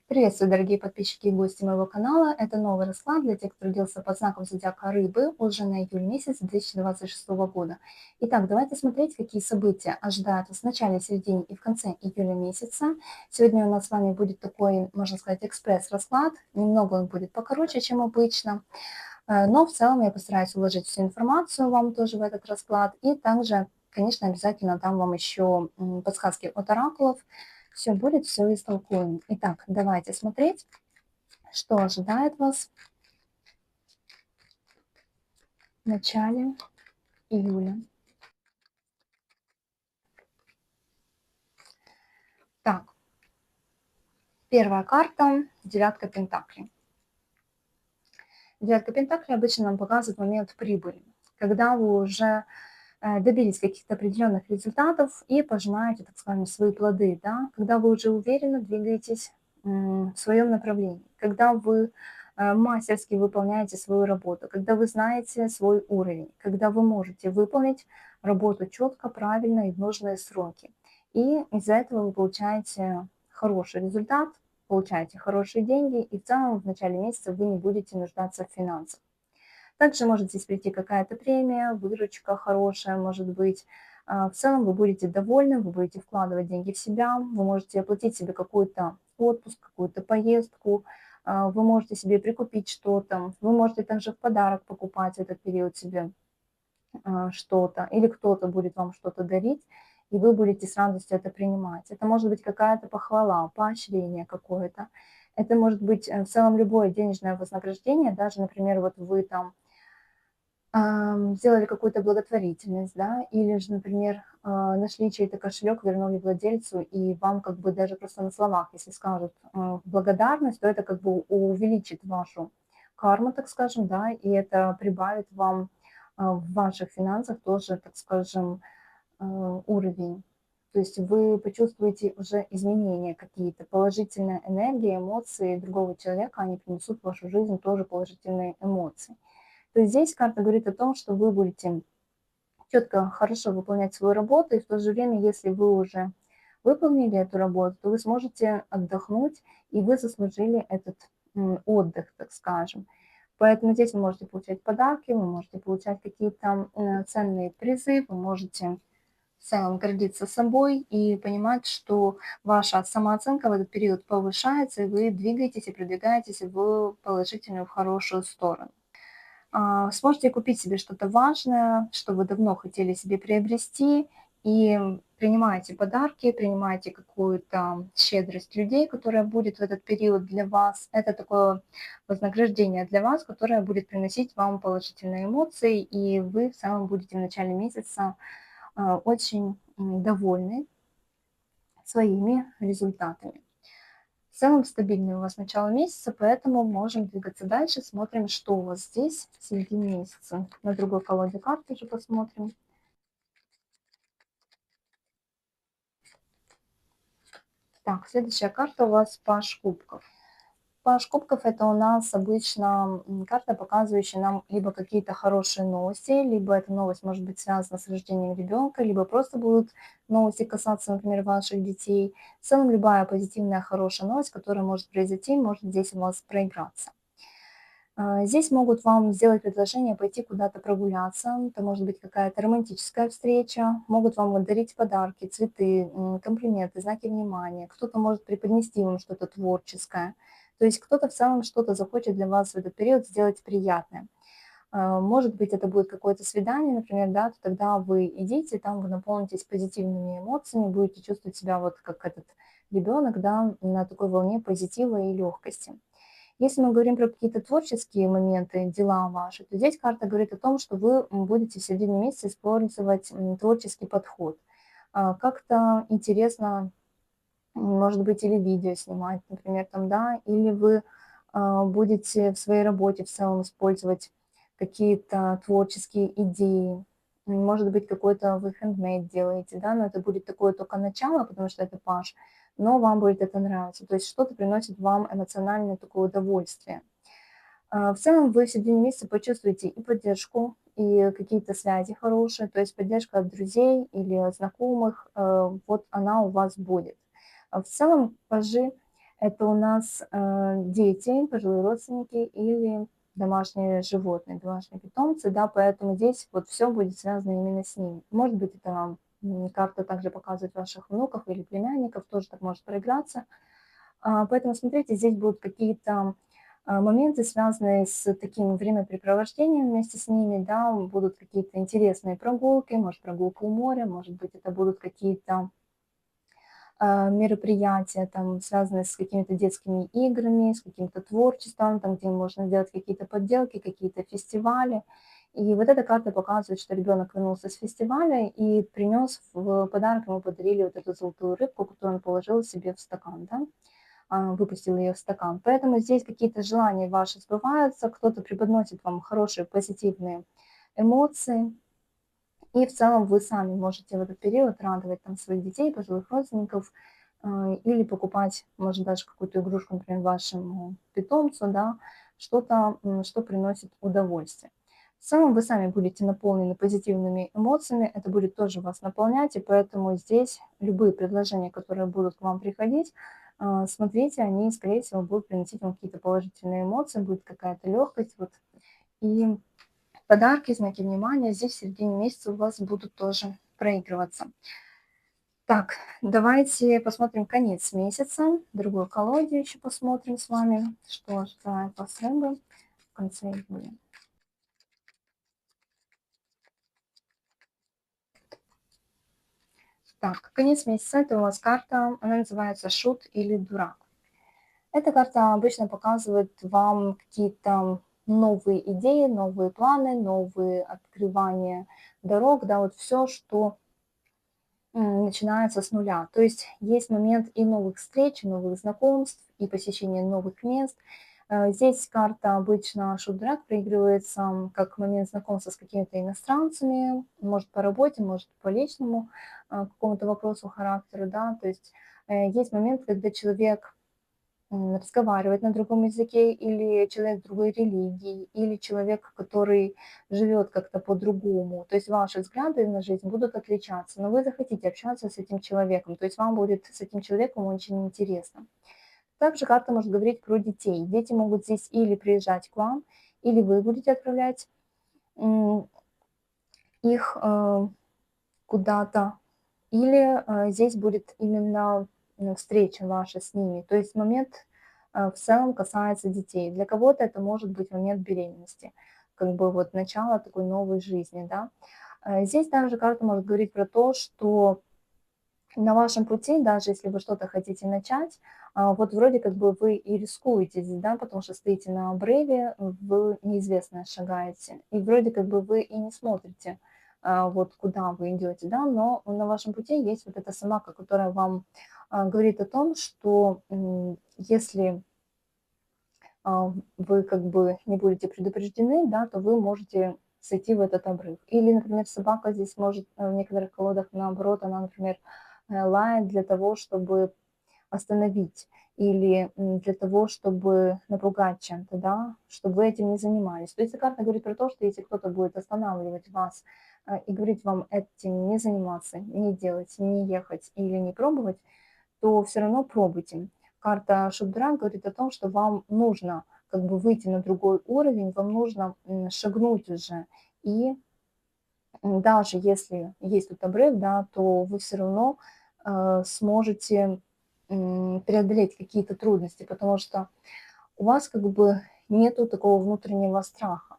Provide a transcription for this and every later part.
Приветствую, дорогие подписчики и гости моего канала. Это новый расклад для тех, кто родился под знаком зодиака Рыбы уже на июль месяц 2026 года. Итак, давайте смотреть, какие события ожидают вас в начале, середине и в конце июля месяца. Сегодня у нас с вами будет такой, можно сказать, экспресс-расклад. Немного он будет покороче, чем обычно. Но в целом я постараюсь уложить всю информацию вам тоже в этот расклад. И также, конечно, обязательно дам вам еще подсказки от оракулов. Все будет, все истолкуем. Итак, давайте смотреть, что ожидает вас в начале июля. Так, первая карта – девятка пентаклей. Девятка пентаклей обычно нам показывает момент прибыли, когда вы уже добились каких-то определенных результатов и пожинаете, так скажем, свои плоды, да? Когда вы уже уверенно двигаетесь в своем направлении, когда вы мастерски выполняете свою работу, когда вы знаете свой уровень, когда вы можете выполнить работу четко, правильно и в нужные сроки. И из-за этого вы получаете хороший результат, получаете хорошие деньги, и в целом в начале месяца вы не будете нуждаться в финансах. Также может здесь прийти какая-то премия, выручка хорошая, может быть. В целом вы будете довольны, вы будете вкладывать деньги в себя, вы можете оплатить себе какой-то отпуск, какую-то поездку, вы можете себе прикупить что-то, вы можете также в подарок покупать в этот период себе что-то, или кто-то будет вам что-то дарить, и вы будете с радостью это принимать. Это может быть какая-то похвала, поощрение какое-то. Это может быть в целом любое денежное вознаграждение, даже, например, вот вы там сделали какую-то благотворительность, да, или же, например, нашли чей-то кошелек, вернули владельцу, и вам как бы даже просто на словах, если скажут благодарность, то это как бы увеличит вашу карму, так скажем, да, и это прибавит вам в ваших финансах тоже, так скажем, уровень. То есть вы почувствуете уже изменения какие-то, положительная энергия, эмоции другого человека, они принесут в вашу жизнь тоже положительные эмоции. То есть здесь карта говорит о том, что вы будете четко, хорошо выполнять свою работу, и в то же время, если вы уже выполнили эту работу, то вы сможете отдохнуть, и вы заслужили этот отдых, так скажем. Поэтому здесь вы можете получать подарки, вы можете получать какие-то ценные призы, вы можете в целом гордиться собой и понимать, что ваша самооценка в этот период повышается, и вы двигаетесь и продвигаетесь в положительную, в хорошую сторону. Сможете купить себе что-то важное, что вы давно хотели себе приобрести, и принимаете подарки, принимаете какую-то щедрость людей, которая будет в этот период для вас. Это такое вознаграждение для вас, которое будет приносить вам положительные эмоции, и вы в целом будете в начале месяца очень довольны своими результатами. В целом стабильный у вас начало месяца, поэтому можем двигаться дальше. Смотрим, что у вас здесь в середине месяца. На другой колоде карт тоже посмотрим. Так, следующая карта у вас Паж кубков. Паж кубков – это у нас обычно карта, показывающая нам либо какие-то хорошие новости, либо эта новость может быть связана с рождением ребенка, либо просто будут новости касаться, например, ваших детей. В целом любая позитивная, хорошая новость, которая может произойти, может здесь у вас проиграться. Здесь могут вам сделать предложение пойти куда-то прогуляться, это может быть какая-то романтическая встреча, могут вам вот дарить подарки, цветы, комплименты, знаки внимания, кто-то может преподнести вам что-то творческое, то есть кто-то в целом что-то захочет для вас в этот период сделать приятное. Может быть, это будет какое-то свидание, например, да, то тогда вы идите, там вы наполнитесь позитивными эмоциями, будете чувствовать себя вот как этот ребенок, да, на такой волне позитива и легкости. Если мы говорим про какие-то творческие моменты, дела ваши, то здесь карта говорит о том, что вы будете в середине месяца использовать творческий подход. Как-то интересно, может быть, или видео снимать, например, там, да, или вы будете в своей работе в целом использовать какие-то творческие идеи. Может быть, какой-то вы хендмейд делаете, да, но это будет такое только начало, потому что это паш, но вам будет это нравиться. То есть что-то приносит вам эмоциональное такое удовольствие. В целом вы в середине месяца почувствуете и поддержку, и какие-то связи хорошие, то есть поддержка от друзей или от знакомых, вот она у вас будет. В целом пажи – Это у нас дети, пожилые родственники или домашние животные, домашние питомцы, да, поэтому здесь вот все будет связано именно с ними. Может быть, это вам карта также показывает ваших внуков или племянников, тоже так может проиграться. Поэтому смотрите, здесь будут какие-то моменты, связанные с таким времяпрепровождением вместе с ними, да, будут какие-то интересные прогулки, может, прогулка у моря, может быть, это будут какие-то мероприятия, там, связанные с какими-то детскими играми, с каким-то творчеством, там, где можно сделать какие-то подделки, какие-то фестивали. И вот эта карта показывает, что ребенок вернулся с фестиваля и принес в подарок, ему подарили вот эту золотую рыбку, которую он положил себе в стакан, да, выпустил ее в стакан. Поэтому здесь какие-то желания ваши сбываются, кто-то преподносит вам хорошие позитивные эмоции, и в целом вы сами можете в этот период радовать там своих детей, пожилых родственников, или покупать, может, даже какую-то игрушку, например, вашему питомцу, да, что-то, что приносит удовольствие. В целом вы сами будете наполнены позитивными эмоциями, это будет тоже вас наполнять, и поэтому здесь любые предложения, которые будут к вам приходить, смотрите, они, скорее всего, будут приносить вам какие-то положительные эмоции, будет какая-то легкость, вот, и подарки, знаки внимания здесь в середине месяца у вас будут тоже проигрываться. Так, давайте посмотрим конец месяца. Другую колоде еще посмотрим с вами, что ожидает вас рыбы в конце июля. Так, конец месяца, это у вас карта, она называется «Шут» или «Дурак». Эта карта обычно показывает вам какие-то новые идеи, новые планы, новые открывания дорог, да, вот все, что начинается с нуля. То есть есть момент и новых встреч, и новых знакомств, и посещения новых мест. Здесь карта обычно шудрак проигрывается как момент знакомства с какими-то иностранцами, может по работе, может по личному какому-то вопросу характера, да, то есть есть момент, когда человек разговаривать на другом языке, или человек другой религии, или человек, который живет как-то по-другому. То есть ваши взгляды на жизнь будут отличаться, но вы захотите общаться с этим человеком, то есть вам будет с этим человеком очень интересно. Также карта может говорить про детей. Дети могут здесь или приезжать к вам, или вы будете отправлять их куда-то, или здесь будет именно встреча ваша с ними. То есть момент в целом касается детей. Для кого-то это может быть момент беременности, как бы вот начало такой новой жизни, да. Здесь также карта может говорить про то, что на вашем пути, даже если вы что-то хотите начать, вот вроде как бы вы и рискуете здесь, да, потому что стоите на обрыве, вы неизвестное шагаете, и вроде как бы вы и не смотрите, вот куда вы идете, да, но на вашем пути есть вот эта собака, которая вам говорит о том, что если вы как бы не будете предупреждены, да, то вы можете сойти в этот обрыв. Или, например, собака здесь может в некоторых колодах, наоборот, она, например, лает для того, чтобы остановить или для того, чтобы напугать чем-то, да, чтобы вы этим не занимались. То есть эта карта говорит про то, что если кто-то будет останавливать вас и говорить вам этим не заниматься, не делать, не ехать или не пробовать, то все равно пробуйте. Карта Шудрак говорит о том, что вам нужно как бы выйти на другой уровень, вам нужно шагнуть уже. И даже если есть тут обрыв, да, то вы все равно сможете преодолеть какие-то трудности, потому что у вас как бы нету такого внутреннего страха.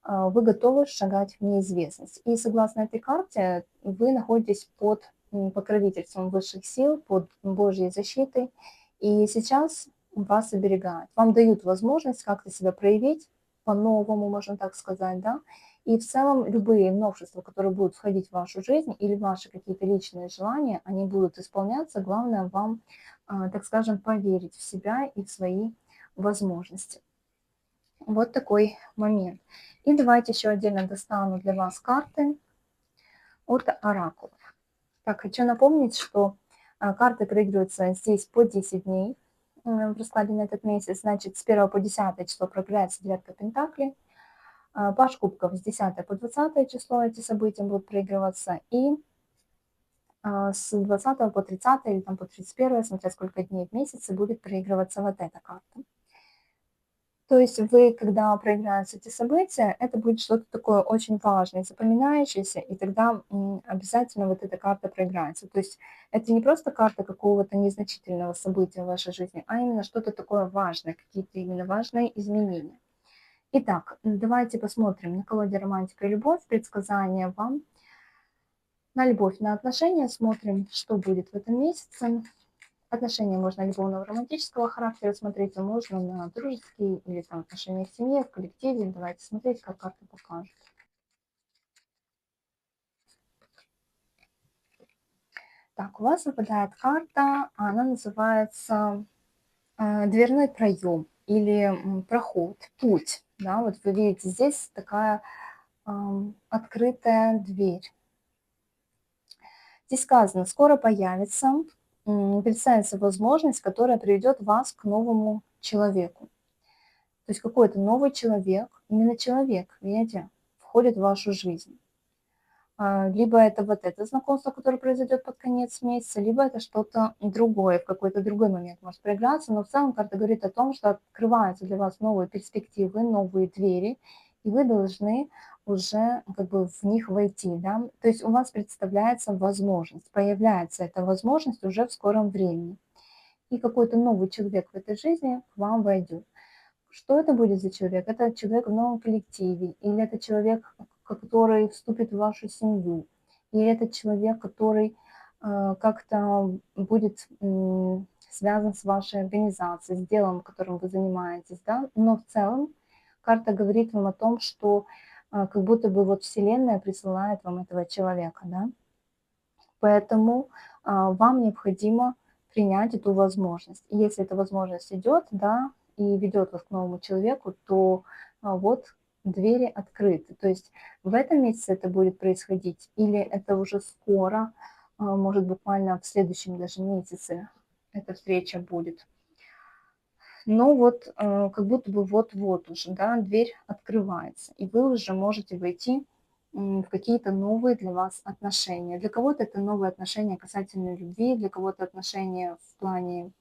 Вы готовы шагать в неизвестность. И согласно этой карте вы находитесь под покровительством высших сил, под Божьей защитой. И сейчас вас оберегают. Вам дают возможность как-то себя проявить по-новому, можно так сказать, да. И в целом любые новшества, которые будут входить в вашу жизнь или ваши какие-то личные желания, они будут исполняться. Главное вам, так скажем, поверить в себя и в свои возможности. Вот такой момент. И давайте еще отдельно достану для вас карты от оракулов. Так, хочу напомнить, что карты проигрываются здесь по 10 дней в раскладе на этот месяц. Значит, с 1 по 10 число проиграется девятка пентаклей. Паш кубков с 10 по 20 число эти события будут проигрываться. И с 20 по 30 или там по 31, смотря сколько дней в месяце, будет проигрываться вот эта карта. То есть вы, когда проиграются эти события, это будет что-то такое очень важное, запоминающееся, и тогда обязательно вот эта карта проиграется. То есть это не просто карта какого-то незначительного события в вашей жизни, а именно что-то такое важное, какие-то именно важные изменения. Итак, давайте посмотрим на колоде «Романтика и любовь», предсказания вам на любовь, на отношения, смотрим, что будет в этом месяце. Отношения можно любовного романтического характера смотреть, а можно на дружеские или там отношения в семье, в коллективе. Давайте смотреть, как карта покажет. Так, у вас выпадает карта, она называется дверной проем или проход, путь. Да, вот вы видите, здесь такая открытая дверь. Здесь сказано, скоро появится, представится возможность, которая приведет вас к новому человеку. То есть какой-то новый человек, именно человек, видите, входит в вашу жизнь. Либо это вот это знакомство, которое произойдет под конец месяца, либо это что-то другое, в какой-то другой момент может проиграться, но в целом карта говорит о том, что открываются для вас новые перспективы, новые двери, и вы должны уже как бы в них войти, да. То есть у вас представляется возможность, появляется эта возможность уже в скором времени. И какой-то новый человек в этой жизни к вам войдет. Что это будет за человек? Это человек в новом коллективе, или это человек, который вступит в вашу семью, или это человек, который как-то будет связан с вашей организацией, с делом, которым вы занимаетесь, да? Но в целом карта говорит вам о том, что как будто бы вот Вселенная присылает вам этого человека, да? Поэтому вам необходимо принять эту возможность. И если эта возможность идет, да, и ведет вас к новому человеку, то вот двери открыты. То есть в этом месяце это будет происходить, или это уже скоро, может буквально в следующем даже месяце эта встреча будет. Но вот как будто бы вот-вот уже, да, дверь открывается, и вы уже можете войти в какие-то новые для вас отношения. Для кого-то это новые отношения касательно любви, для кого-то отношения в плане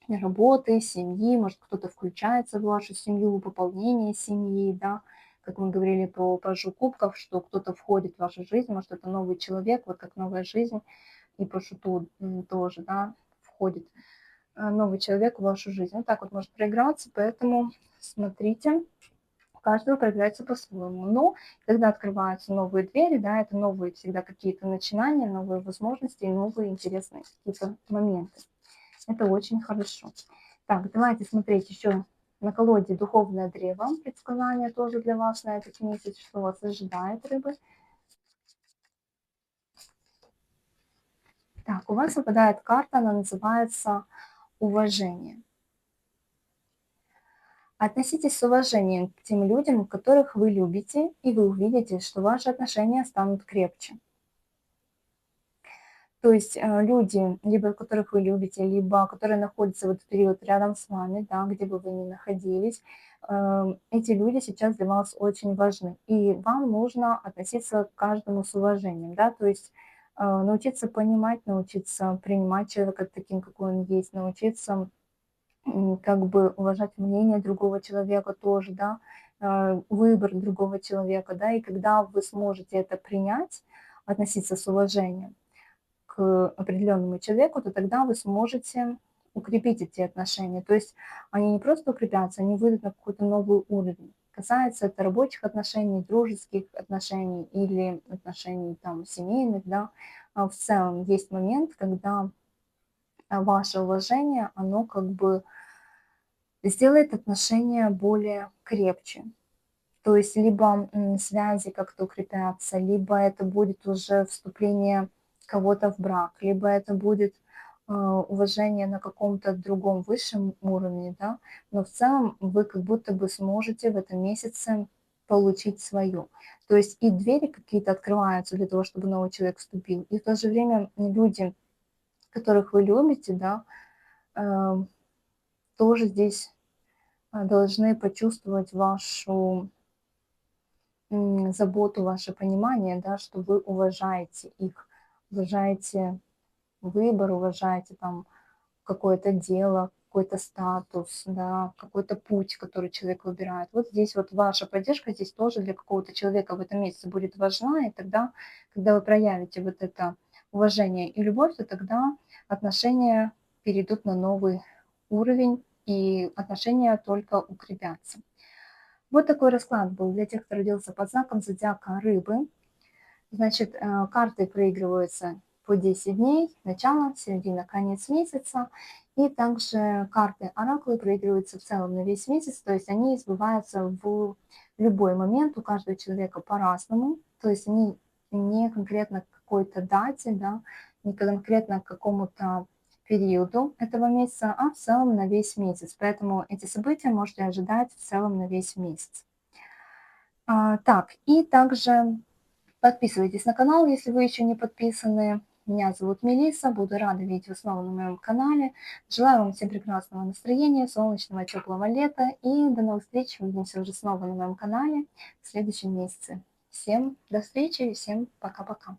работы, семьи, может, кто-то включается в вашу семью, пополнение семьи, да, как мы говорили про пажу кубков, что кто-то входит в вашу жизнь, может, это новый человек, вот как новая жизнь, и по шуту тоже, да, входит новый человек в вашу жизнь. Вот так вот может проиграться, поэтому смотрите, у каждого проявляется по-своему. Но когда открываются новые двери, да, это новые всегда какие-то начинания, новые возможности, новые интересные какие-то моменты. Это очень хорошо. Так, давайте смотреть еще на колоде «Духовное древо». Предсказание тоже для вас на этот месяц, что вас ожидает, рыбы. Так, у вас выпадает карта, она называется «Уважение». Относитесь с уважением к тем людям, которых вы любите, и вы увидите, что ваши отношения станут крепче. То есть люди, либо которых вы любите, либо которые находятся в этот период рядом с вами, да, где бы вы ни находились, эти люди сейчас для вас очень важны. И вам нужно относиться к каждому с уважением, да, то есть научиться понимать, научиться принимать человека таким, какой он есть, научиться как бы уважать мнение другого человека тоже, да, выбор другого человека, да, и когда вы сможете это принять, относиться с уважением к определенному человеку, то тогда вы сможете укрепить эти отношения. То есть они не просто укрепятся, они выйдут на какой-то новый уровень. Касается это рабочих отношений, дружеских отношений или отношений там семейных, да. В целом есть момент, когда ваше уважение, оно как бы сделает отношения более крепче. То есть либо связи как-то укрепятся, либо это будет уже вступление кого-то в брак, либо это будет уважение на каком-то другом высшем уровне, да, но в целом вы как будто бы сможете в этом месяце получить свое. То есть и двери какие-то открываются для того, чтобы новый человек вступил, и в то же время люди, которых вы любите, да, э, тоже здесь должны почувствовать вашу заботу, ваше понимание, да, что вы уважаете их. уважаете выбор, уважаете там какое-то дело, какой-то статус, да, какой-то путь, который человек выбирает. Вот здесь вот ваша поддержка здесь тоже для какого-то человека в этом месяце будет важна, и тогда, когда вы проявите вот это уважение и любовь, то тогда отношения перейдут на новый уровень, и отношения только укрепятся. Вот такой расклад был для тех, кто родился под знаком зодиака Рыбы. Значит, карты проигрываются по 10 дней, начало, середина, конец месяца. И также карты оракулы проигрываются в целом на весь месяц, то есть они сбываются в любой момент, у каждого человека по-разному, то есть они не конкретно к какой-то дате, да, не конкретно к какому-то периоду этого месяца, а в целом на весь месяц. Поэтому эти события можете ожидать в целом на весь месяц. Так, и также подписывайтесь на канал, если вы еще не подписаны. Меня зовут Мелисса, буду рада видеть вас снова на моем канале. Желаю вам всем прекрасного настроения, солнечного, теплого лета и до новых встреч. Увидимся уже снова на моем канале в следующем месяце. Всем до встречи и всем пока-пока.